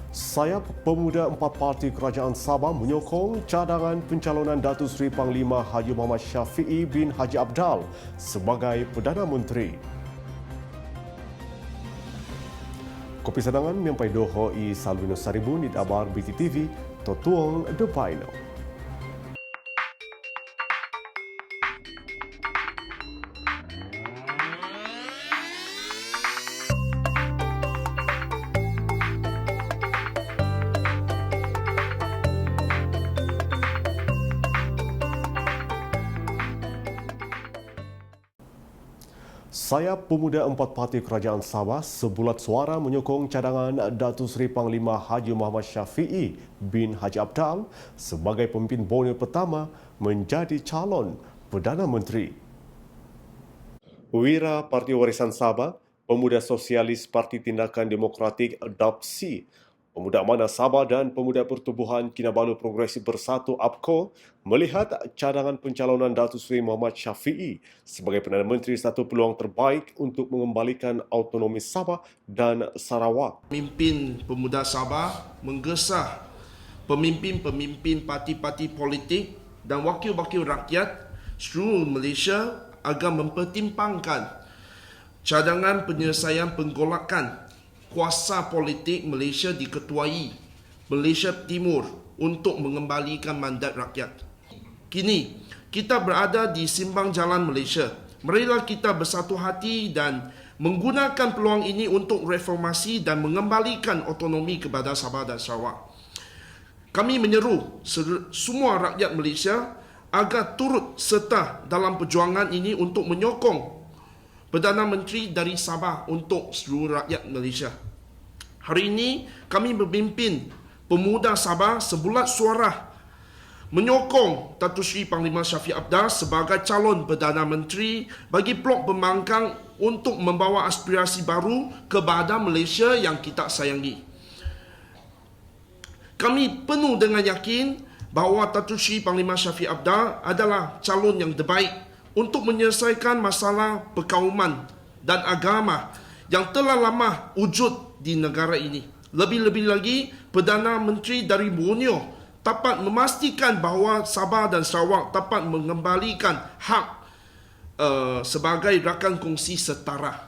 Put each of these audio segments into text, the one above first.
Sayap pemuda empat parti kerajaan Sabah menyokong cadangan pencalonan Datuk Seri Panglima Haji Muhammad Syafiee bin Haji Abdal sebagai Perdana Menteri. Kopi sedangan menyampai Doho I Salwino Saribun di Abar BTTV, Totuang The Pino. Sayap pemuda empat parti kerajaan Sabah sebulat suara menyokong cadangan Datuk Seri Panglima Haji Muhammad Syafiee bin Haji Abdal sebagai pemimpin Borneo pertama menjadi calon Perdana Menteri. Wira Parti Warisan Sabah, Pemuda Sosialis Parti Tindakan Demokratik DAPSI, Pemuda Amanah Sabah dan Pemuda Pertubuhan Kinabalu Progresif Bersatu APCO melihat cadangan pencalonan Datuk Seri Muhammad Syafiee sebagai Perdana Menteri satu peluang terbaik untuk mengembalikan autonomi Sabah dan Sarawak. Pemimpin Pemuda Sabah menggesa pemimpin-pemimpin parti-parti politik dan wakil-wakil rakyat seluruh Malaysia agar mempertimbangkan cadangan penyelesaian penggolakan kuasa politik Malaysia diketuai Malaysia Timur untuk mengembalikan mandat rakyat. Kini, kita berada di simpang jalan Malaysia. Marilah kita bersatu hati dan menggunakan peluang ini untuk reformasi dan mengembalikan otonomi kepada Sabah dan Sarawak. Kami menyeru semua rakyat Malaysia agar turut serta dalam perjuangan ini untuk menyokong Perdana Menteri dari Sabah untuk seluruh rakyat Malaysia. Hari ini kami memimpin pemuda Sabah sebulat suara menyokong Datuk Seri Panglima Syafiee Abdal sebagai calon Perdana Menteri bagi Blok Pembangkang untuk membawa aspirasi baru kepada Malaysia yang kita sayangi. Kami penuh dengan yakin bahawa Datuk Seri Panglima Syafiee Abdal adalah calon yang terbaik untuk menyelesaikan masalah perkauman dan agama yang telah lama wujud di negara ini. Lebih-lebih lagi, Perdana Menteri dari Borneo dapat memastikan bahawa Sabah dan Sarawak dapat mengembalikan hak sebagai rakan kongsi setara.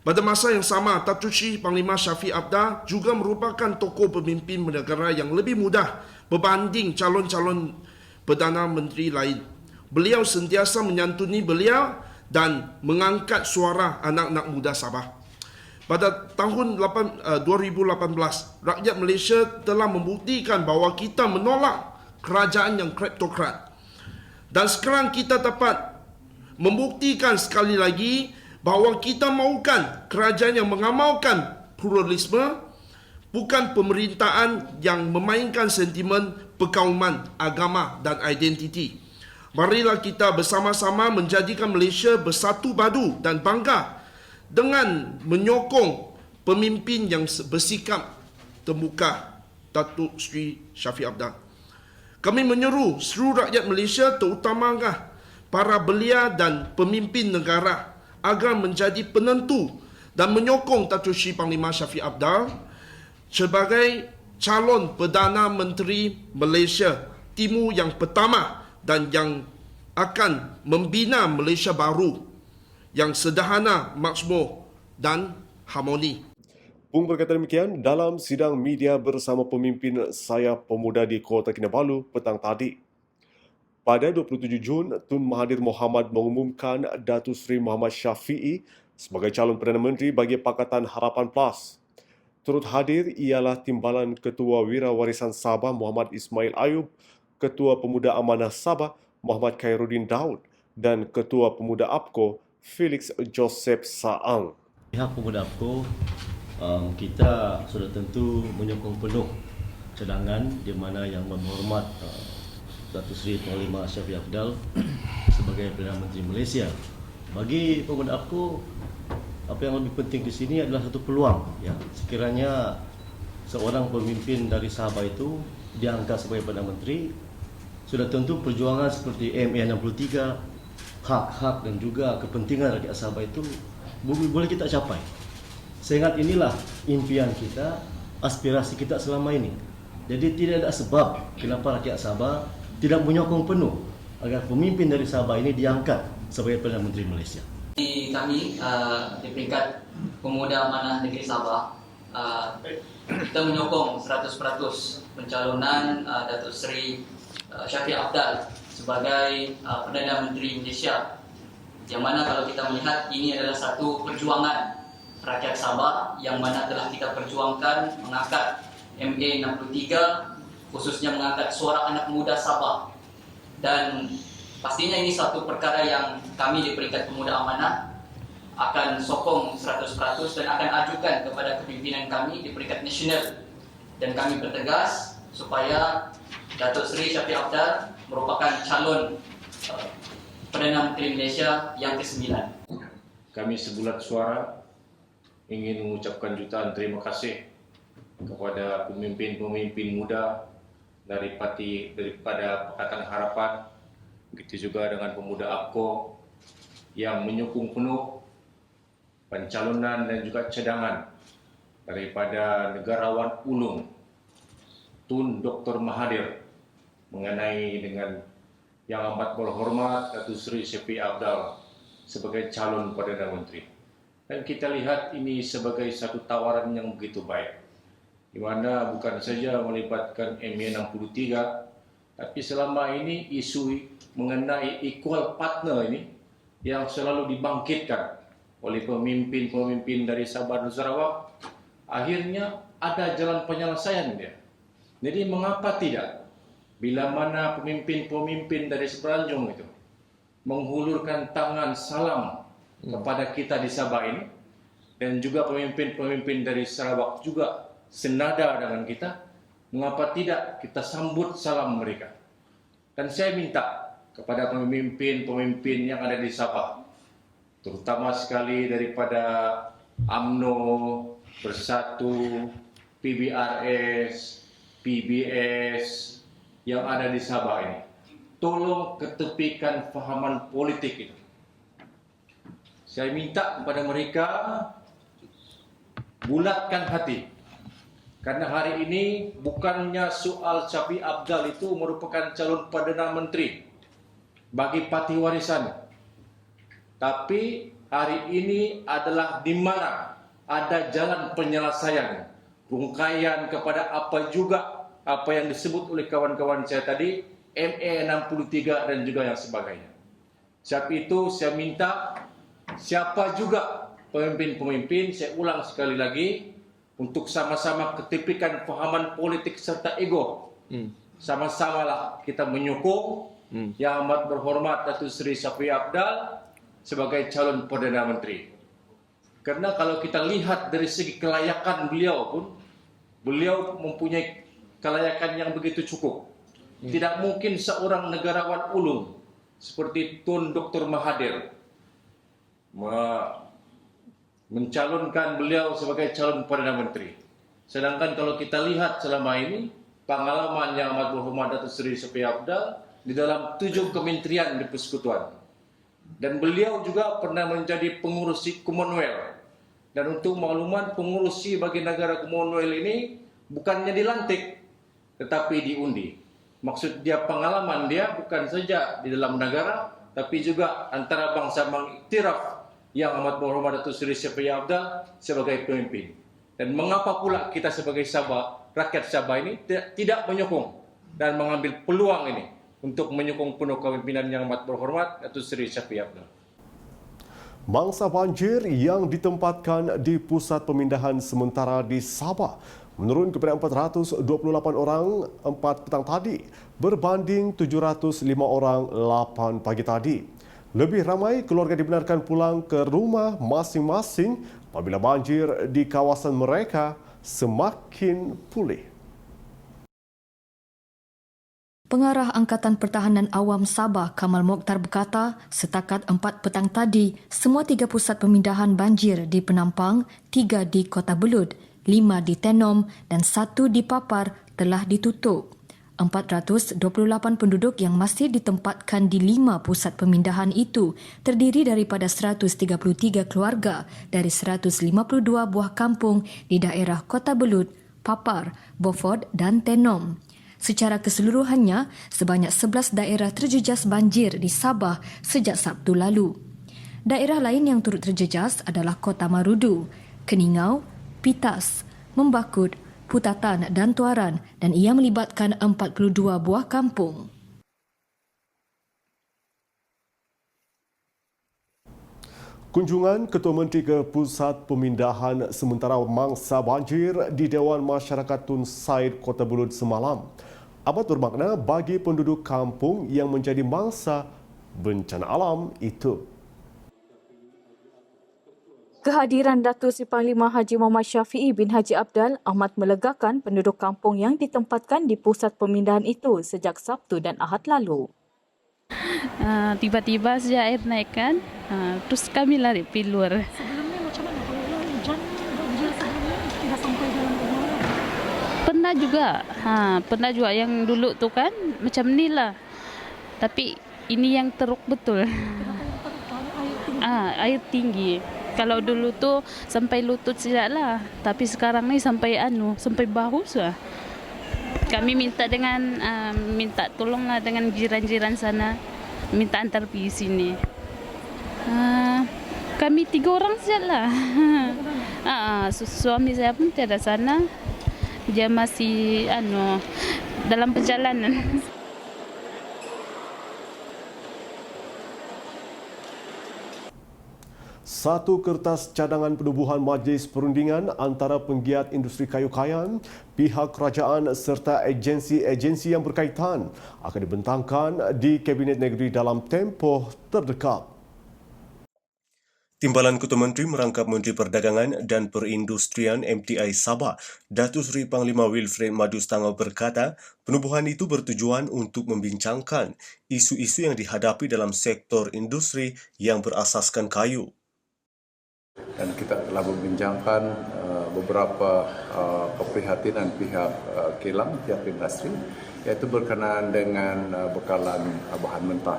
Pada masa yang sama, Datuk Seri Panglima Syafiee Abdal juga merupakan tokoh pemimpin negara yang lebih mudah berbanding calon-calon Perdana Menteri lain. Beliau sentiasa menyantuni beliau dan mengangkat suara anak-anak muda Sabah. Pada tahun 2018, rakyat Malaysia telah membuktikan bahawa kita menolak kerajaan yang kleptokrat. Dan sekarang kita dapat membuktikan sekali lagi bahawa kita mahukan kerajaan yang mengamalkan pluralisme, bukan pemerintahan yang memainkan sentimen perkauman, agama dan identiti. Marilah kita bersama-sama menjadikan Malaysia bersatu padu dan bangga dengan menyokong pemimpin yang bersikap terbuka, Datuk Seri Syafiee Abdal. Kami menyeru seluruh rakyat Malaysia, terutamanya para belia dan pemimpin negara agar menjadi penentu dan menyokong Datuk Seri Panglima Syafiee Abdal sebagai calon Perdana Menteri Malaysia Timur yang pertama dan yang akan membina Malaysia baru yang sederhana, makmur dan harmoni. Pung berkata demikian dalam sidang media bersama pemimpin Sayap Pemuda di Kota Kinabalu petang tadi. Pada 27 Jun, Tun Mahathir Mohamad mengumumkan Datuk Seri Muhammad Syafiee sebagai calon Perdana Menteri bagi Pakatan Harapan Plus. Turut hadir ialah Timbalan Ketua Wira Warisan Sabah Muhammad Ismail Ayub, Ketua Pemuda Amanah Sabah Muhammad Khairuddin Daud dan Ketua Pemuda APCO Felix Joseph Saang. Pihak Pemuda APCO, kita sudah tentu menyokong penuh cadangan di mana yang berhormat Datuk Seri Panglima Syafiee Abdal sebagai Perdana Menteri Malaysia. Bagi Pemuda APCO, apa yang lebih penting di sini adalah satu peluang. Ya, sekiranya seorang pemimpin dari Sabah itu diangkat sebagai Perdana Menteri, sudah tentu perjuangan seperti MA 63, hak-hak dan juga kepentingan rakyat Sabah itu boleh kita capai. Seingat inilah impian kita aspirasi kita selama ini. Jadi tidak ada sebab kenapa rakyat Sabah tidak menyokong penuh agar pemimpin dari Sabah ini diangkat sebagai Perdana Menteri Malaysia. Kami di peringkat Pemuda Amanah Negeri Sabah, kita menyokong 100% pencalonan Datuk Seri Shafie Apdal sebagai Perdana Menteri Malaysia. Yang mana kalau kita melihat ini adalah satu perjuangan rakyat Sabah yang mana telah kita perjuangkan mengangkat MA 63, khususnya mengangkat suara anak muda Sabah. Dan pastinya ini satu perkara yang kami di peringkat Pemuda Amanah akan sokong 100% dan akan ajukan kepada kepimpinan kami di peringkat nasional. Dan kami bertegas supaya Datuk Seri Shafie Apdal merupakan calon Perdana Menteri Malaysia yang ke-9. Kami sebulat suara ingin mengucapkan jutaan terima kasih kepada pemimpin-pemimpin muda daripada Pakatan Harapan, begitu juga dengan pemuda APKO yang menyokong penuh pencalonan dan juga cadangan daripada negarawan ulung Tun Dr. Mahathir mengenai dengan yang amat berhormat Datuk Seri Shafie Apdal sebagai calon Perdana Menteri. Dan kita lihat ini sebagai satu tawaran yang begitu baik, di mana bukan saja melibatkan MA 63, tapi selama ini isu mengenai equal partner ini yang selalu dibangkitkan oleh pemimpin-pemimpin dari Sabah dan Sarawak, akhirnya ada jalan penyelesaian dia. Jadi mengapa tidak? Bila mana pemimpin-pemimpin dari seberang itu menghulurkan tangan salam kepada kita di Sabah ini, dan juga pemimpin-pemimpin dari Sarawak juga senada dengan kita, mengapa tidak kita sambut salam mereka? Dan saya minta kepada pemimpin-pemimpin yang ada di Sabah, terutama sekali daripada UMNO, Bersatu, PBRS, PBS, yang ada di Sabah ini, tolong ketepikan fahaman politik itu. Saya minta kepada mereka bulatkan hati, karena hari ini bukannya soal Shafie Apdal itu merupakan calon Perdana Menteri bagi parti warisan, tapi hari ini adalah di mana ada jalan penyelesaian, rungkaian kepada apa yang disebut oleh kawan-kawan saya tadi, MA 63 dan juga yang sebagainya. Sebab itu saya minta siapa juga pemimpin-pemimpin, saya ulang sekali lagi, untuk sama-sama ketepikan fahaman politik serta ego. Sama-samalah kita menyokong yang amat berhormat Datuk Seri Shafie Apdal sebagai calon Perdana Menteri. Karena kalau kita lihat dari segi kelayakan beliau pun, beliau mempunyai kelayakan yang begitu cukup. Tidak mungkin seorang negarawan ulung seperti Tun Dr. Mahathir mencalonkan beliau sebagai calon Perdana Menteri. Sedangkan kalau kita lihat selama ini, pengalaman yang amat berhormat Datuk Seri Shafie Apdal di dalam 7 kementerian di Persekutuan. Dan beliau juga pernah menjadi pengurusi Commonwealth. Dan untuk makluman, pengurusi bagi negara Commonwealth ini bukannya dilantik, tetapi diundi. Maksud dia, pengalaman dia bukan saja di dalam negara, tapi juga antara bangsa mengiktiraf yang amat berhormat Datuk Seri Shafie Apdal sebagai pemimpin. Dan mengapa pula kita sebagai Sabah, rakyat Sabah ini tidak menyokong dan mengambil peluang ini untuk menyokong penuh kepemimpinan yang amat berhormat Datuk Seri Shafie Apdal. Mangsa banjir yang ditempatkan di pusat pemindahan sementara di Sabah menurun kepada 428 orang 4 petang tadi berbanding 705 orang 8 pagi tadi. Lebih ramai keluarga dibenarkan pulang ke rumah masing-masing apabila banjir di kawasan mereka semakin pulih. Pengarah Angkatan Pertahanan Awam Sabah, Kamal Mokhtar berkata, setakat 4 petang tadi, semua 3 pusat pemindahan banjir di Penampang, 3 di Kota Belud, 5 di Tenom dan 1 di Papar telah ditutup. 428 penduduk yang masih ditempatkan di 5 pusat pemindahan itu terdiri daripada 133 keluarga dari 152 buah kampung di daerah Kota Belud, Papar, Beaufort dan Tenom. Secara keseluruhannya, sebanyak 11 daerah terjejas banjir di Sabah sejak Sabtu lalu. Daerah lain yang turut terjejas adalah Kota Marudu, Keningau, Pitas, Membakut, Putatan dan Tuaran dan ia melibatkan 42 buah kampung. Kunjungan Ketua Menteri ke Pusat Pemindahan Sementara Mangsa Banjir di Dewan Masyarakat Tun Said Kota Belud semalam amat bermakna bagi penduduk kampung yang menjadi mangsa bencana alam itu. Kehadiran Datuk Seri Panglima Haji Muhammad Syafiee bin Haji Abdal amat melegakan penduduk kampung yang ditempatkan di pusat pemindahan itu sejak Sabtu dan Ahad lalu. Tiba-tiba saja air naik kan, terus kami lari pergi luar. Sebelumnya macam mana kalau hujan biasa tidak sampai dalam rumah? Pernah juga yang dulu tu kan macam ni lah. Tapi ini yang teruk betul. Air tinggi. Kalau dulu tu sampai lutut saja lah, tapi sekarang ni sampai bahu sudah. Kami minta tolonglah dengan jiran-jiran sana, minta antar pergi sini. Kami 3 orang sajalah. Suami saya pun tiada sana, dia masih dalam perjalanan. Satu kertas cadangan penubuhan Majlis Perundingan antara penggiat industri kayu kayan, pihak kerajaan serta agensi-agensi yang berkaitan akan dibentangkan di Kabinet Negeri dalam tempoh terdekat. Timbalan Ketua Menteri merangkap Menteri Perdagangan dan Perindustrian MTI Sabah, Datuk Seri Panglima Wilfred Madu Stangau berkata, penubuhan itu bertujuan untuk membincangkan isu-isu yang dihadapi dalam sektor industri yang berasaskan kayu. Dan kita telah membincangkan beberapa keprihatinan pihak kilang, pihak industri, yaitu berkenaan dengan bekalan bahan mentah,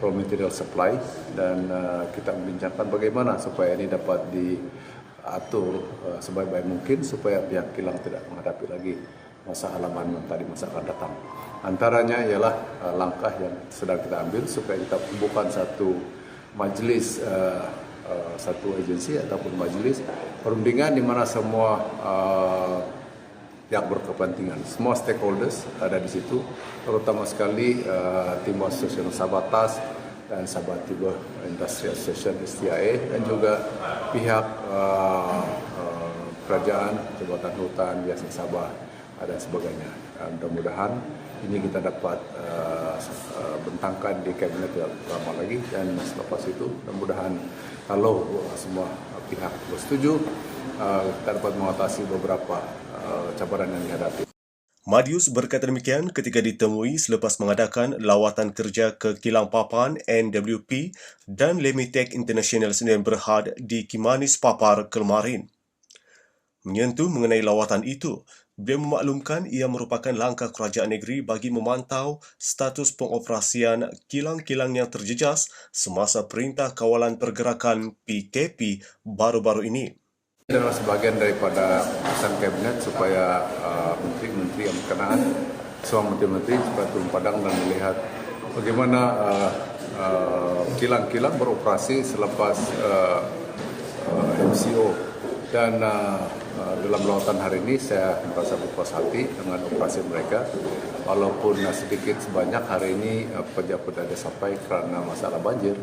raw material supply, dan kita membincangkan bagaimana supaya ini dapat diatur sebaik-baik mungkin supaya pihak kilang tidak menghadapi lagi masa halaman mentah di masa akan datang. Antaranya ialah langkah yang sedang kita ambil supaya kita tumbuhkan satu majlis satu agensi ataupun majlis perundingan di mana semua pihak berkepentingan, semua stakeholders ada di situ, terutama sekali tim Association Sabah TAS dan Sabah Timber Industrial Association STIA dan juga pihak kerajaan, Jabatan Hutan, Yayasan Sabah dan sebagainya. Mudah-mudahan ini kita dapat bentangkan di kabinet tidak lama lagi, dan selepas itu mudah-mudahan kalau semua pihak bersetuju kita dapat mengatasi beberapa cabaran yang dihadapi. Madius berkata demikian ketika ditemui selepas mengadakan lawatan kerja ke Kilang Papan NWP dan Lemitek International Sdn Berhad di Kimanis Papar kemarin. Menyentuh mengenai lawatan itu, beliau memaklumkan ia merupakan langkah kerajaan negeri bagi memantau status pengoperasian kilang-kilang yang terjejas semasa Perintah Kawalan Pergerakan PKP baru-baru ini. Ini adalah sebagian daripada pesan kabinet supaya menteri-menteri yang berkenaan, semua menteri-menteri supaya turun padang dan melihat bagaimana kilang-kilang beroperasi selepas MCO. Dan dalam lawatan hari ini saya merasa berpuas hati dengan operasi mereka. Walaupun sedikit sebanyak hari ini pekerja-pekerja ada sampai kerana masalah banjir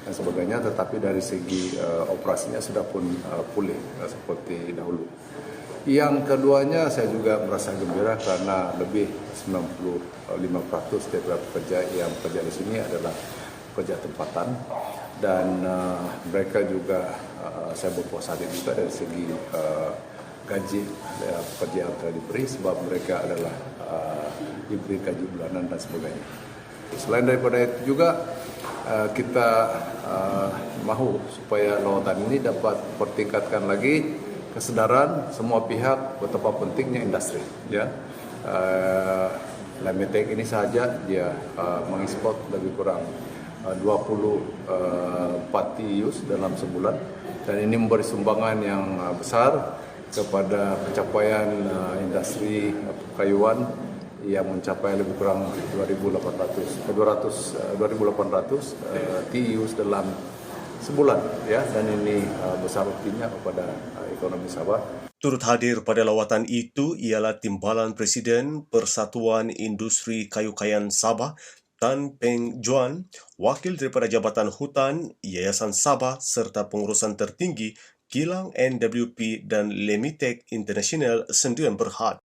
dan sebagainya, tetapi dari segi operasinya sudah pun pulih seperti dahulu. Yang keduanya saya juga merasa gembira karena lebih 95% daripada pekerja yang bekerja di sini adalah pekerja tempatan, dan mereka juga saya berpuas hati juga dari segi gaji pekerja yang telah diberi, sebab mereka adalah diberi gaji bulanan dan sebagainya. Selain daripada itu juga kita mahu supaya lawatan ini dapat pertingkatkan lagi kesadaran semua pihak betapa pentingnya industri. Ya, Lemitek ini saja dia mengekspor lebih kurang 20 TEUs dalam sebulan, dan ini memberi sumbangan yang besar kepada pencapaian industri perkayuan yang mencapai lebih kurang 2.800 TEU dalam sebulan, ya, dan ini besar artinya kepada ekonomi Sabah. Turut hadir pada lawatan itu ialah Timbalan Presiden Persatuan Industri Kayu-Kayan Sabah, Tan Peng Juan, wakil daripada Jabatan Hutan Yayasan Sabah serta pengurusan tertinggi Kilang NWP dan Lemitek International Sdn Bhd.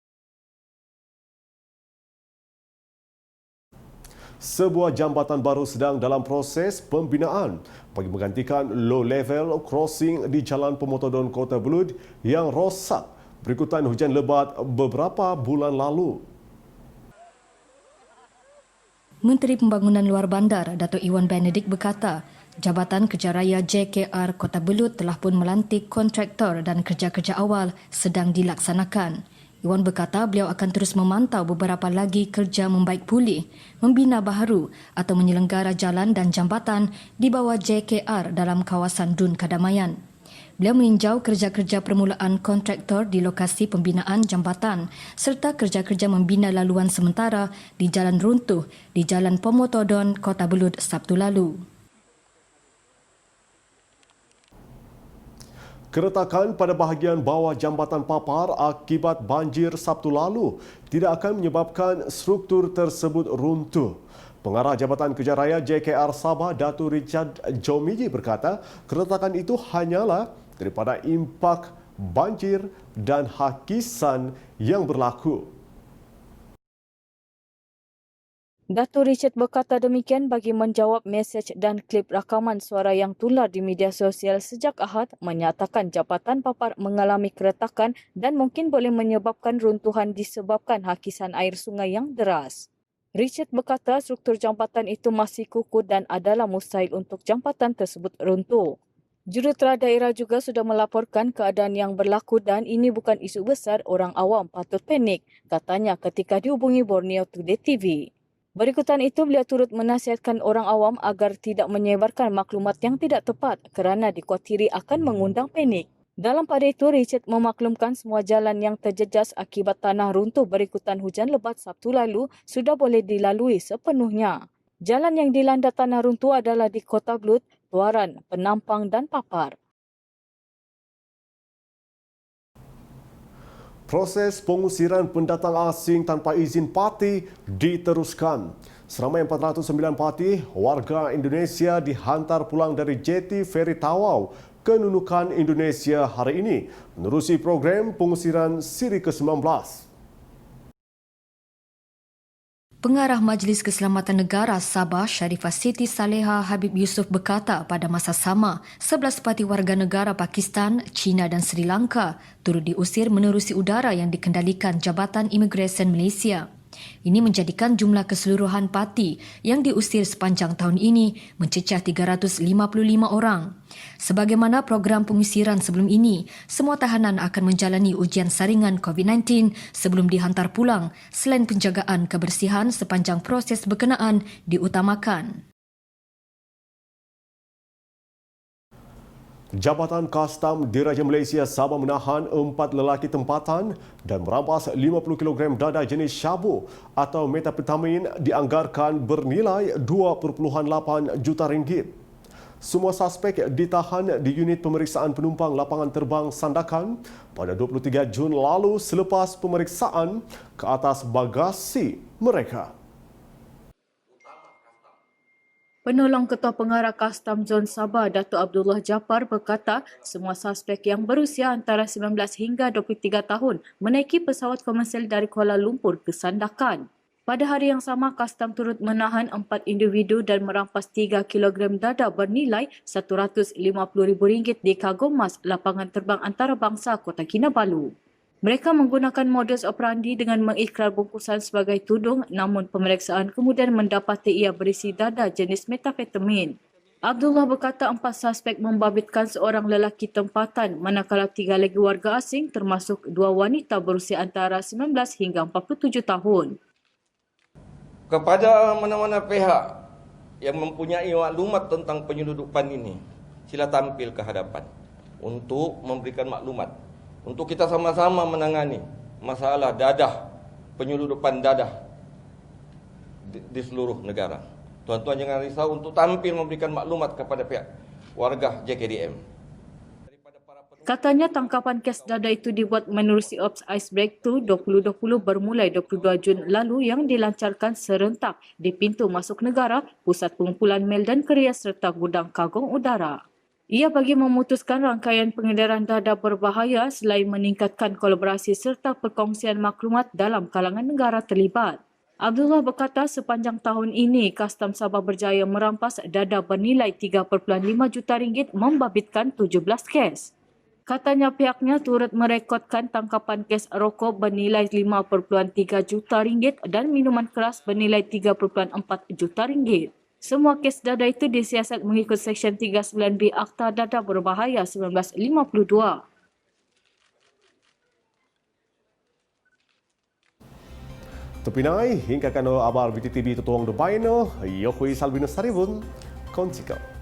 Sebuah jambatan baru sedang dalam proses pembinaan bagi menggantikan low-level crossing di Jalan Pemotodon Kota Belud yang rosak berikutan hujan lebat beberapa bulan lalu. Menteri Pembangunan Luar Bandar, Dato' Iwan Benedict berkata, Jabatan Kerja Raya JKR Kota Belud telah pun melantik kontraktor dan kerja-kerja awal sedang dilaksanakan. Iwan berkata beliau akan terus memantau beberapa lagi kerja membaik pulih, membina baharu atau menyelenggara jalan dan jambatan di bawah JKR dalam kawasan Dun Kadamaian. Beliau meninjau kerja-kerja permulaan kontraktor di lokasi pembinaan jambatan serta kerja-kerja membina laluan sementara di Jalan Runtuh di Jalan Pemotodon Kota Belud Sabtu lalu. Keretakan pada bahagian bawah jambatan Papar akibat banjir Sabtu lalu tidak akan menyebabkan struktur tersebut runtuh. Pengarah Jabatan Kerja Raya JKR Sabah, Dato' Richard Jomiji berkata, keretakan itu hanyalah daripada impak banjir dan hakisan yang berlaku. Dato' Richard berkata demikian bagi menjawab mesej dan klip rakaman suara yang tular di media sosial sejak Ahad menyatakan jambatan Papar mengalami keretakan dan mungkin boleh menyebabkan runtuhan disebabkan hakisan air sungai yang deras. Richard berkata struktur jambatan itu masih kukuh dan adalah mustahil untuk jambatan tersebut runtuh. Jurutera daerah juga sudah melaporkan keadaan yang berlaku dan ini bukan isu besar orang awam patut panik, katanya ketika dihubungi Borneo Today TV. Berikutan itu, beliau turut menasihatkan orang awam agar tidak menyebarkan maklumat yang tidak tepat kerana dikhawatiri akan mengundang panik. Dalam pada itu, Richard memaklumkan semua jalan yang terjejas akibat tanah runtuh berikutan hujan lebat Sabtu lalu sudah boleh dilalui sepenuhnya. Jalan yang dilanda tanah runtuh adalah di Kota Belud, Tuaran, Penampang dan Papar. Proses pengusiran pendatang asing tanpa izin parti diteruskan. Seramai 409 parti warga Indonesia dihantar pulang dari jeti Feri Tawau ke Nunukan Indonesia hari ini menerusi program pengusiran siri ke-19. Pengarah Majlis Keselamatan Negara Sabah Sharifah Siti Saleha Habib Yusof berkata pada masa sama, 11 parti warga negara Pakistan, China dan Sri Lanka turut diusir menerusi udara yang dikendalikan Jabatan Imigresen Malaysia. Ini menjadikan jumlah keseluruhan parti yang diusir sepanjang tahun ini mencecah 355 orang. Sebagaimana program pengusiran sebelum ini, semua tahanan akan menjalani ujian saringan COVID-19 sebelum dihantar pulang selain penjagaan kebersihan sepanjang proses berkenaan diutamakan. Jabatan Kastam Diraja Malaysia Sabah menahan 4 lelaki tempatan dan merampas 50 kg dadah jenis syabu atau metapetamin dianggarkan bernilai 2.8 juta ringgit. Semua suspek ditahan di unit pemeriksaan penumpang lapangan terbang Sandakan pada 23 Jun lalu selepas pemeriksaan ke atas bagasi mereka. Penolong Ketua Pengarah Kastam Zon Sabah, Dato' Abdullah Jaafar berkata semua suspek yang berusia antara 19 hingga 23 tahun menaiki pesawat komersial dari Kuala Lumpur ke Sandakan. Pada hari yang sama, Kastam turut menahan 4 individu dan merampas 3 kg dadah bernilai RM150,000 di Kargo Mas Lapangan Terbang Antarabangsa Kota Kinabalu. Mereka menggunakan modus operandi dengan mengikrar bungkusan sebagai tudung namun pemeriksaan kemudian mendapati ia berisi dadah jenis metafetamin. Abdullah berkata 4 suspek membabitkan seorang lelaki tempatan manakala 3 lagi warga asing termasuk 2 wanita berusia antara 19 hingga 47 tahun. Kepada mana-mana pihak yang mempunyai maklumat tentang penyeludupan ini, sila tampil ke hadapan untuk memberikan maklumat untuk kita sama-sama menangani masalah dadah, penyeludupan dadah di seluruh negara. Tuan-tuan jangan risau untuk tampil memberikan maklumat kepada pihak warga JKDM. Katanya tangkapan kes dadah itu dibuat menerusi Ops Icebreak 2 2020 bermulai 22 Jun lalu yang dilancarkan serentak di pintu masuk negara, pusat pengumpulan mel dan keria serta gudang kagong udara. Ia bagi memutuskan rangkaian pengedaran dadah berbahaya selain meningkatkan kolaborasi serta perkongsian maklumat dalam kalangan negara terlibat. Abdullah berkata sepanjang tahun ini, Kastam Sabah berjaya merampas dadah bernilai 3.5 juta ringgit membabitkan 17 kes. Katanya pihaknya turut merekodkan tangkapan kes rokok bernilai 5.3 juta ringgit dan minuman keras bernilai 3.4 juta ringgit. Semua kes dadah itu disiasat mengikut Seksyen 39B Akta Dadah Berbahaya 1952. Tupinai, hingga kano abar BTTB tutuang Dubai no, Yokui Salvino Saribun, Konsikau.